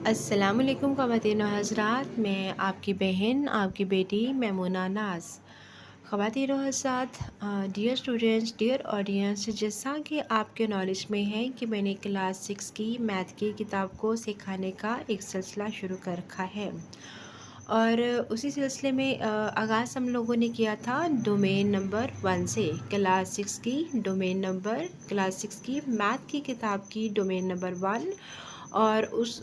अस्सलामुअलैकुम ख़वातीन व हज़रात, मैं आपकी बहन आपकी बेटी मैमूना नाज़। ख़वातीन व हज़रात, डियर स्टूडेंट्स, डियर ऑडियंस, जैसा कि आपके नॉलेज में है कि मैंने क्लास 6 की मैथ की किताब को सिखाने का एक सिलसिला शुरू कर रखा है। और उसी सिलसिले में आगाज़ हम लोगों ने किया था डोमेन नंबर 1 से। क्लास 6 की डोमेन नंबर क्लास 6 की मैथ की किताब की डोमेन नंबर 1, और उस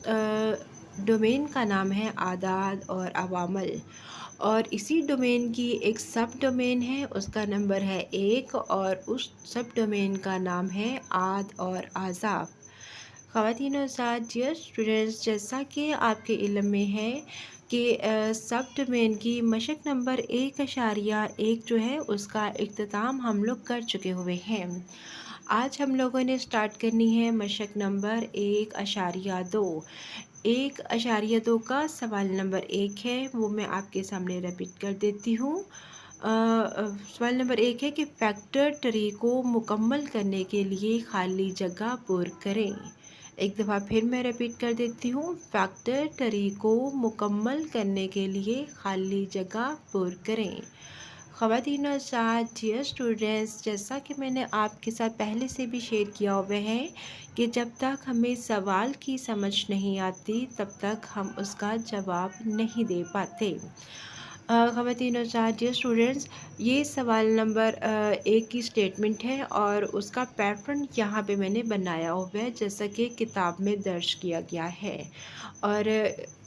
डोमेन का नाम है आदाद और अवामल। और इसी डोमेन की एक सब डोमेन है, उसका नंबर है 1, और उस सब डोमेन का नाम है आद और आज़ाब। ख़वातीन और साथ डियर स्टूडेंट्स, जैसा कि आपके इल्म में है कि सब डोमेन की मशक नंबर 1.1 जो है उसका इख्तिताम हम लोग कर चुके हुए हैं। आज हम लोगों ने स्टार्ट करनी है मशक नंबर 1.2। 1.2 का सवाल नंबर 1 है, वो मैं आपके सामने रिपीट कर देती हूँ। सवाल नंबर 1 है कि फैक्टर ट्री को मुकम्मल करने के लिए खाली जगह पुर करें। एक दफ़ा फिर मैं रिपीट कर देती हूँ, फैक्टर ट्री को मुकम्मल करने के लिए खाली जगह पुर करें। ख़वातीन और साथ डियर स्टूडेंट्स, जैसा कि मैंने आपके साथ पहले से भी शेयर किया हुआ है कि जब तक हमें सवाल की समझ नहीं आती तब तक हम उसका जवाब नहीं दे पाते। ख़वातीन और साथ डियर स्टूडेंट्स, ये सवाल नंबर 1 की स्टेटमेंट है और उसका पैटर्न यहाँ पे मैंने बनाया हुआ है जैसा कि किताब में दर्ज किया गया है। और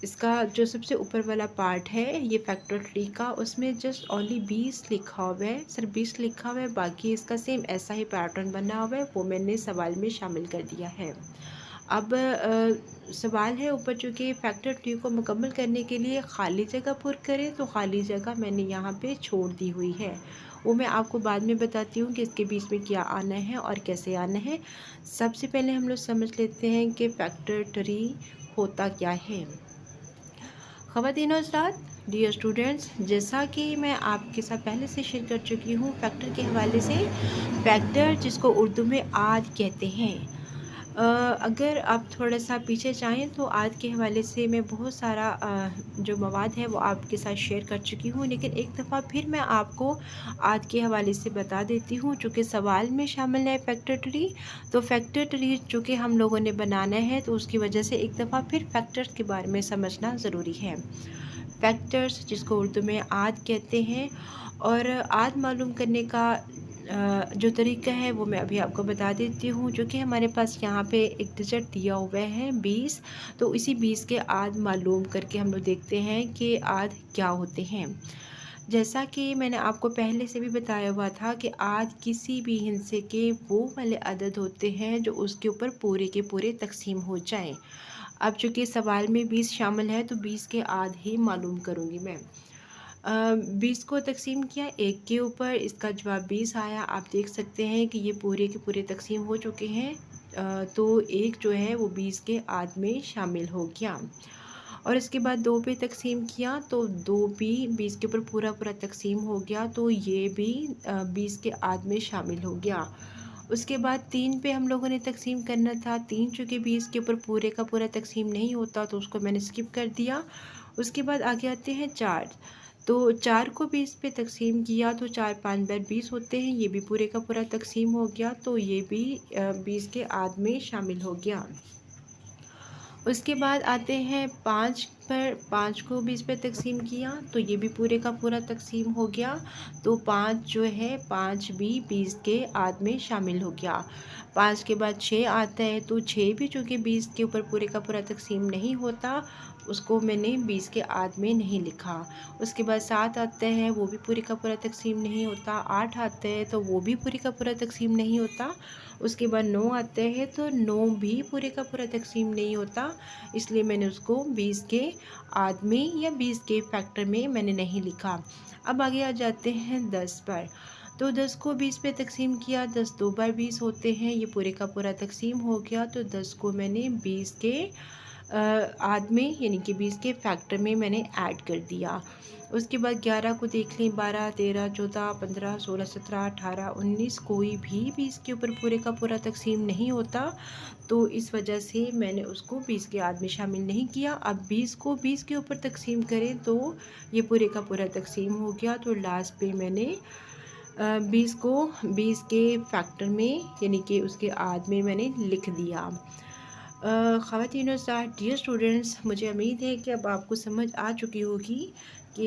इसका जो सबसे ऊपर वाला पार्ट है ये फैक्टर ट्री का, उसमें जस्ट ओनली 20 लिखा हुआ है, सिर्फ 20 लिखा हुआ है, बाकी इसका सेम ऐसा ही पैटर्न बना हुआ है, वो मैंने सवाल में शामिल कर दिया है। अब सवाल है ऊपर, चूँकि फैक्टर ट्री को मुकम्मल करने के लिए खाली जगह पुर करें, तो खाली जगह मैंने यहाँ पे छोड़ दी हुई है। वो मैं आपको बाद में बताती हूँ कि इसके बीच में क्या आना है और कैसे आना है। सबसे पहले हम लोग समझ लेते हैं कि फैक्टर ट्री होता क्या है। ख़वातीन और हज़रात, डियर स्टूडेंट्स, जैसा कि मैं आपके साथ पहले से शेयर कर चुकी हूँ फैक्टर के हवाले से, फैक्टर जिसको उर्दू में आद कहते हैं। अगर आप थोड़ा सा पीछे जाएँ तो आज के हवाले से मैं बहुत सारा जो मवाद है वो आपके साथ शेयर कर चुकी हूँ, लेकिन एक दफ़ा फिर मैं आपको आज के हवाले से बता देती हूँ। चूँकि सवाल में शामिल है फैक्टर ट्री, तो फैक्टर ट्री चूँकि हम लोगों ने बनाना है तो उसकी वजह से एक दफ़ा फिर फैक्टर्स के बारे में समझना ज़रूरी है। फैक्टर्स जिसको उर्दू में आद कहते हैं, और आद मालूम करने का जो तरीका है वो मैं अभी आपको बता देती हूँ। जो कि हमारे पास यहाँ पे एक डिजिट दिया हुआ है 20, तो इसी 20 के आद मालूम करके हम लोग देखते हैं कि आद क्या होते हैं। जैसा कि मैंने आपको पहले से भी बताया हुआ था कि आद किसी भी हिस्से के वो वाले अदद होते हैं जो उसके ऊपर पूरे के पूरे तकसीम हो जाएं। अब चूँकि सवाल में 20 शामिल है तो 20 के आध ही मालूम करूँगी मैं। 20 को तकसीम किया 1 के ऊपर, इसका जवाब 20 आया। आप देख सकते हैं कि ये पूरे के पूरे तकसीम हो चुके हैं। तो 1 जो है वो 20 के आध में शामिल हो गया। और इसके बाद 2 पे तकसीम किया तो 2 भी 20 के ऊपर पूरा पूरा तकसीम हो गया, तो ये भी 20 के आध में शामिल हो गया। उसके बाद 3 पे हम लोगों ने तकसीम करना था। 3 चूँकि 20 के ऊपर पूरे का पूरा तकसीम नहीं होता तो उसको मैंने स्किप कर दिया। उसके बाद आगे आते हैं 4, तो 4 को 20 पे तकसीम किया तो 4 5 बार 20 होते हैं, ये भी पूरे का पूरा तकसीम हो गया, तो ये भी 20 के आध में शामिल हो गया। उसके बाद आते हैं 5 पर, 5 को 20 पे तकसीम किया तो ये भी पूरे का पूरा तकसीम हो गया, तो 5 जो है 5 भी 20 के आध में शामिल हो गया। 5 के बाद 6 आता है, तो 6 भी चूँकि 20 के ऊपर पूरे का पूरा तकसीम नहीं होता, उसको मैंने 20 के आध में नहीं लिखा। उसके बाद 7 आता है, वो भी पूरे का पूरा तकसीम नहीं होता। 8 आता है तो वो भी पूरे का पूरा तकसीम नहीं होता। उसके बाद 9 आता है तो 9 भी पूरे का पूरा तकसीम नहीं होता, इसलिए मैंने उसको 20 के आध में या 20 के फैक्टर में मैंने नहीं लिखा। अब आगे आ जाते हैं 10 पर, तो 10 को 20 पे तकसीम किया, 10 2 बार 20 होते हैं, ये पूरे का पूरा तकसीम हो गया, तो 10 को मैंने 20 के आध में यानी कि 20 के फैक्टर में मैंने ऐड कर दिया। उसके बाद 11 को देख लें, 12, 13, 14, 15, 16, 17, 18, 19, कोई भी 20 के ऊपर पूरे का पूरा तकसीम नहीं होता, तो इस वजह से मैंने उसको 20 के आध में शामिल नहीं किया। अब 20 को 20 के ऊपर तकसीम करें तो ये पूरे का पूरा तकसीम हो गया। तो लास्ट पे मैंने 20 को 20 के फैक्टर में यानी कि उसके आध में मैंने लिख दिया। ख़वातीन और साथ डियर स्टूडेंट्स, मुझे उम्मीद है कि अब आपको समझ आ चुकी होगी कि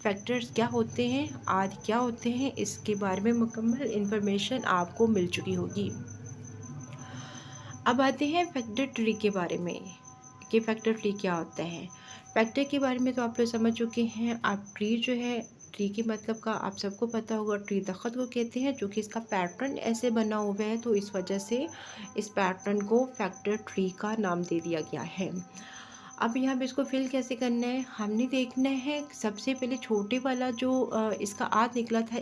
फैक्टर्स क्या होते हैं, आद क्या होते हैं, इसके बारे में मुकम्मल इन्फॉर्मेशन आपको मिल चुकी होगी। अब आते हैं फैक्टर ट्री के बारे में कि फैक्टर ट्री क्या होता है। फैक्टर के बारे में तो आप लोग समझ चुके हैं। आप ट्री जो है, ट्री के मतलब का आप सबको पता होगा, ट्री दख्त को कहते हैं, जो कि इसका पैटर्न ऐसे बना हुआ है, तो इस वजह से इस पैटर्न को फैक्टर ट्री का नाम दे दिया गया है। अब यहाँ पे इसको फिल कैसे करना है, हमने देखना है। सबसे पहले छोटे वाला जो इसका आद निकला था,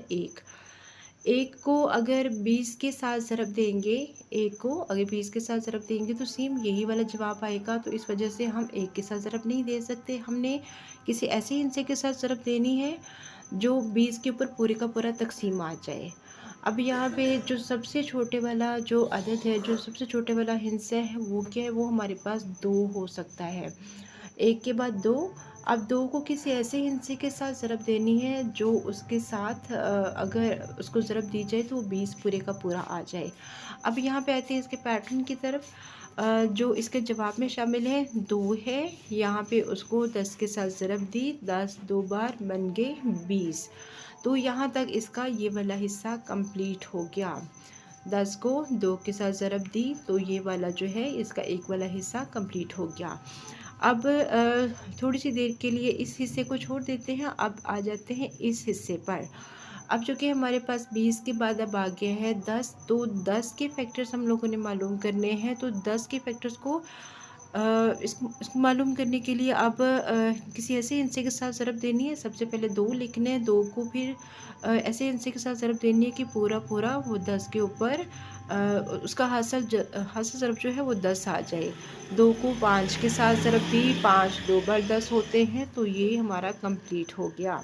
एक को अगर 20 के साथ ज़रब देंगे, एक को अगर 20 के साथ ज़रब देंगे तो सेम यही वाला जवाब आएगा। तो इस वजह से हम एक के साथ ज़रब नहीं दे सकते, हमने किसी ऐसे हिस्से के साथ ज़रब देनी है जो 20 के ऊपर पूरे का पूरा तकसीम आ जाए। अब यहाँ पे जो सबसे छोटे वाला जो अदद है, जो सबसे छोटे वाला हिस्सा है, वो क्या है, वो हमारे पास 2 हो सकता है। एक के बाद 2। अब 2 को किसी ऐसे हिस्से के साथ ज़रब देनी है जो उसके साथ अगर उसको ज़रब दी जाए तो 20 पूरे का पूरा आ जाए। अब यहाँ पे आते हैं इसके पैटर्न की तरफ। जो इसके जवाब में शामिल है 2 है, यहाँ पे उसको 10 के साथ ज़रब दी, 10 2 बार बन गए 20। तो यहाँ तक इसका ये वाला हिस्सा कंप्लीट हो गया। 10 को 2 के साथ ज़रब दी तो ये वाला जो है इसका एक वाला हिस्सा कंप्लीट हो गया। अब थोड़ी सी देर के लिए इस हिस्से को छोड़ देते हैं। अब आ जाते हैं इस हिस्से पर। अब चूँकि हमारे पास 20 के बाद अब आ गया है 10, तो 10 के फैक्टर्स हम लोगों ने मालूम करने हैं। तो 10 के फैक्टर्स को इसको मालूम करने के लिए अब किसी ऐसे हिस्से के साथ ज़रब देनी है। सबसे पहले 2 लिखने हैं, 2 को फिर ऐसे हिस्से के साथ ज़रब देनी है कि पूरा पूरा वो 10 के ऊपर उसका हासिल ज़रब जो है वो 10 आ जाए। 2 को 5 के साथ ज़रब दी, 5 2 बार 10 होते हैं, तो ये हमारा कंप्लीट हो गया।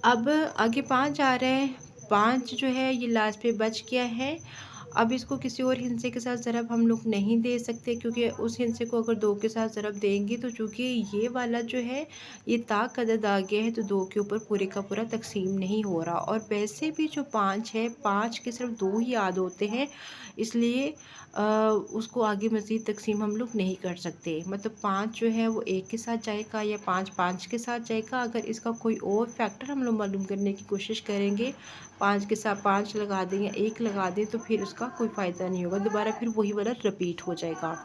अब आगे 5 आ रहे हैं। 5 जो है ये लास्ट पे बच गया है। अब इसको किसी और हिस्से के साथ ज़रब हम लोग नहीं दे सकते, क्योंकि उस हिस्से को अगर 2 के साथ ज़रब देंगे तो चूँकि ये वाला जो है ये ताक अदद आ गया है, तो 2 के ऊपर पूरे का पूरा तकसीम नहीं हो रहा। और वैसे भी जो 5 है, 5 के सिर्फ 2 ही याद होते हैं, इसलिए उसको आगे मज़ीद तकसीम हम लोग नहीं कर सकते। मतलब 5 जो है वो 1 के साथ जाएगा या 5 5 के साथ जाएगा। अगर इसका कोई और फैक्टर हम लोग मालूम करने की कोशिश करेंगे, 5 के साथ 5 लगा दें या 1 लगा दें, तो फिर उसका कोई फ़ायदा नहीं होगा, दोबारा फिर वही वाला रिपीट हो जाएगा।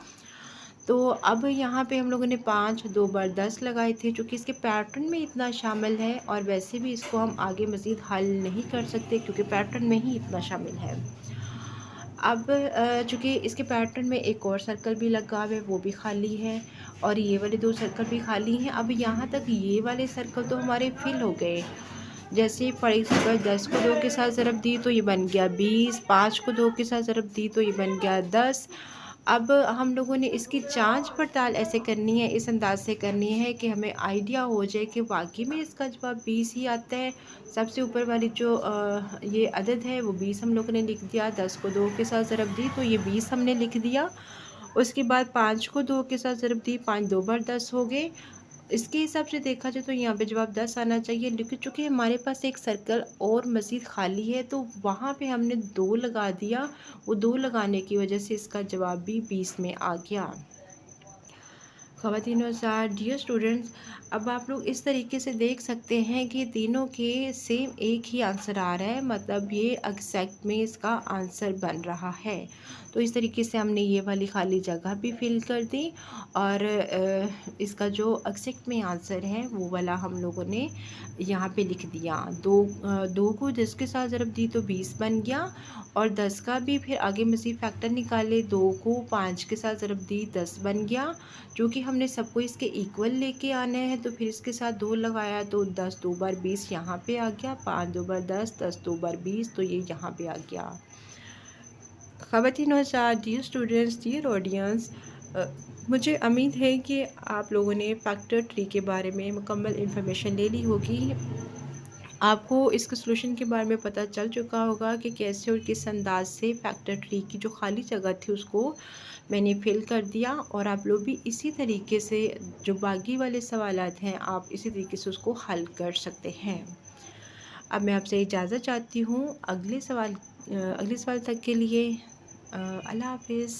तो अब यहाँ पे हम लोगों ने 5 2 बार 10 लगाए थे, जो कि इसके पैटर्न में इतना शामिल है। और वैसे भी इसको हम आगे मज़ीद हल नहीं कर सकते, क्योंकि पैटर्न में ही इतना शामिल है। अब चूँकि इसके पैटर्न में एक और सर्कल भी लगा हुआ है, वो भी खाली है, और ये वाले 2 सर्कल भी खाली हैं। अब यहाँ तक ये वाले सर्कल तो हमारे फिल हो गए। जैसे फॉर एग्जाम्पल 10 को 2 के साथ ज़रब दी तो ये बन गया 20, 5 को 2 के साथ ज़रब दी तो ये बन गया 10। अब हम लोगों ने इसकी जांच पड़ताल ऐसे करनी है, इस अंदाज से करनी है कि हमें आइडिया हो जाए कि वाकई में इसका जवाब 20 ही आता है। सबसे ऊपर वाली जो ये अदद है वो 20 हम लोगों ने लिख दिया। 10 को 2 के साथ ज़रब दी तो ये 20 हमने लिख दिया। उसके बाद 5 को 2 के साथ ज़रब दी, 5 2 बार 10 हो गए। इसके हिसाब से देखा जाए तो यहाँ पे जवाब 10 आना चाहिए, लेकिन चूँकि हमारे पास एक सर्कल और मज़ीद खाली है, तो वहाँ पे हमने 2 लगा दिया। वो 2 लगाने की वजह से इसका जवाब भी 20 में आ गया। ख़वातीन और हज़रात, डियर स्टूडेंट्स, अब आप लोग इस तरीके से देख सकते हैं कि तीनों के सेम एक ही आंसर आ रहा है, मतलब ये एग्जैक्ट में इसका आंसर बन रहा है। तो इस तरीके से हमने ये वाली खाली जगह भी फिल कर दी, और इसका जो एग्जैक्ट में आंसर है वो वाला हम लोगों ने यहाँ पे लिख दिया। 2 को 10 के साथ ज़रब दी तो 20 बन गया, और 10 का भी फिर आगे मज़ीद फैक्टर निकाले। 2 को 5 के साथ ज़रब दी, 10 बन गया। जो कि हमने सबको इसके इक्वल लेके आना है, तो फिर इसके साथ 2 लगाया तो 10 2 बार 20 यहाँ पे आ गया, 5 2 बार 10, 10 2 बार 20, तो ये यहाँ पे आ गया। ख़वातीन और हज़रात, डियर स्टूडेंट्स, डियर ऑडियंस, अ, मुझे उम्मीद है कि आप लोगों ने फैक्टर ट्री के बारे में मुकम्मल इन्फॉर्मेशन ले ली होगी। आपको इसके सॉल्यूशन के बारे में पता चल चुका होगा कि कैसे और किस अंदाज से फैक्टर ट्री की जो खाली जगह थी उसको मैंने फिल कर दिया, और आप लोग भी इसी तरीके से जो बाकी वाले सवालात हैं आप इसी तरीके से उसको हल कर सकते हैं। अब मैं आपसे इजाज़त चाहती हूँ, अगले सवाल तक के लिए। अल्लाह हाफ़िज़।